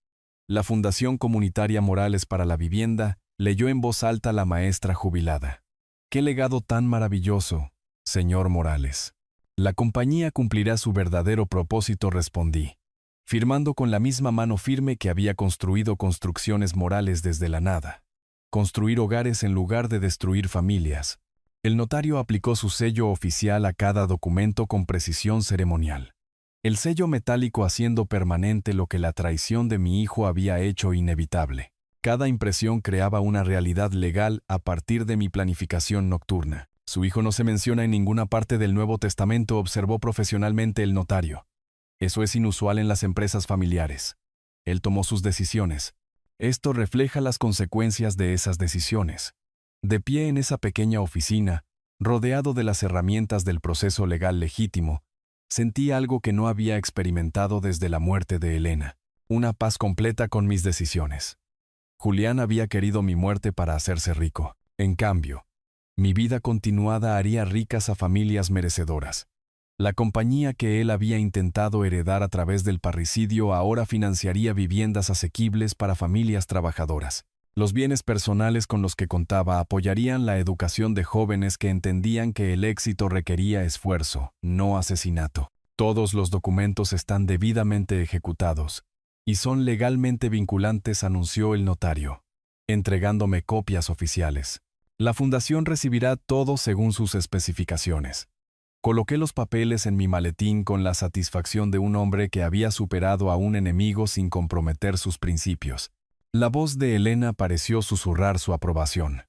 La Fundación Comunitaria Morales para la Vivienda leyó en voz alta la maestra jubilada. ¡Qué legado tan maravilloso, señor Morales! La compañía cumplirá su verdadero propósito, respondí, firmando con la misma mano firme que había construido construcciones morales desde la nada. Construir hogares en lugar de destruir familias. El notario aplicó su sello oficial a cada documento con precisión ceremonial. El sello metálico haciendo permanente lo que la traición de mi hijo había hecho inevitable. Cada impresión creaba una realidad legal a partir de mi planificación nocturna. Su hijo no se menciona en ninguna parte del Nuevo Testamento, observó profesionalmente el notario. Eso es inusual en las empresas familiares. Él tomó sus decisiones. Esto refleja las consecuencias de esas decisiones. De pie en esa pequeña oficina, rodeado de las herramientas del proceso legal legítimo, sentí algo que no había experimentado desde la muerte de Elena, una paz completa con mis decisiones. Julián había querido mi muerte para hacerse rico. En cambio, mi vida continuada haría ricas a familias merecedoras. La compañía que él había intentado heredar a través del parricidio ahora financiaría viviendas asequibles para familias trabajadoras. Los bienes personales con los que contaba apoyarían la educación de jóvenes que entendían que el éxito requería esfuerzo, no asesinato. Todos los documentos están debidamente ejecutados y son legalmente vinculantes, anunció el notario, entregándome copias oficiales. La fundación recibirá todo según sus especificaciones. Coloqué los papeles en mi maletín con la satisfacción de un hombre que había superado a un enemigo sin comprometer sus principios. La voz de Elena pareció susurrar su aprobación.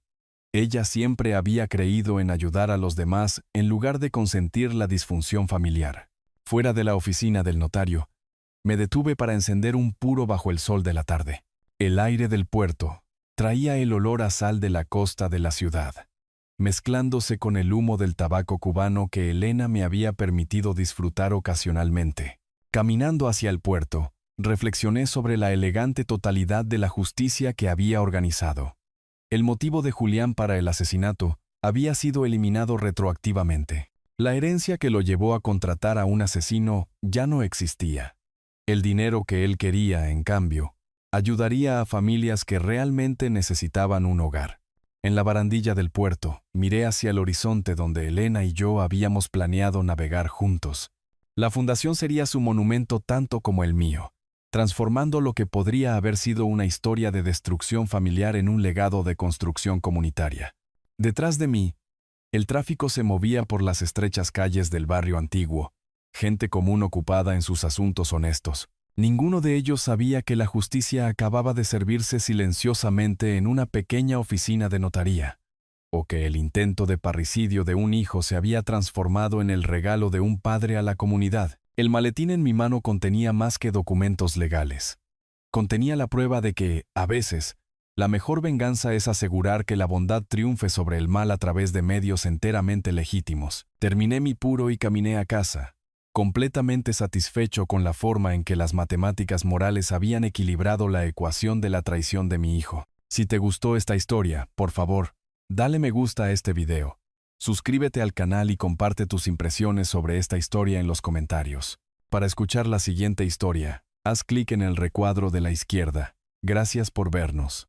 Ella siempre había creído en ayudar a los demás en lugar de consentir la disfunción familiar. Fuera de la oficina del notario, me detuve para encender un puro bajo el sol de la tarde. El aire del puerto traía el olor a sal de la costa de la ciudad, mezclándose con el humo del tabaco cubano que Elena me había permitido disfrutar ocasionalmente. Caminando hacia el puerto, reflexioné sobre la elegante totalidad de la justicia que había organizado. El motivo de Julián para el asesinato había sido eliminado retroactivamente. La herencia que lo llevó a contratar a un asesino ya no existía. El dinero que él quería, en cambio, ayudaría a familias que realmente necesitaban un hogar. En la barandilla del puerto, miré hacia el horizonte donde Elena y yo habíamos planeado navegar juntos. La fundación sería su monumento tanto como el mío, transformando lo que podría haber sido una historia de destrucción familiar en un legado de construcción comunitaria. Detrás de mí, el tráfico se movía por las estrechas calles del barrio antiguo, gente común ocupada en sus asuntos honestos. Ninguno de ellos sabía que la justicia acababa de servirse silenciosamente en una pequeña oficina de notaría, o que el intento de parricidio de un hijo se había transformado en el regalo de un padre a la comunidad. El maletín en mi mano contenía más que documentos legales. Contenía la prueba de que, a veces, la mejor venganza es asegurar que la bondad triunfe sobre el mal a través de medios enteramente legítimos. Terminé mi puro y caminé a casa, completamente satisfecho con la forma en que las matemáticas morales habían equilibrado la ecuación de la traición de mi hijo. Si te gustó esta historia, por favor, dale me gusta a este video. Suscríbete al canal y comparte tus impresiones sobre esta historia en los comentarios. Para escuchar la siguiente historia, haz clic en el recuadro de la izquierda. Gracias por vernos.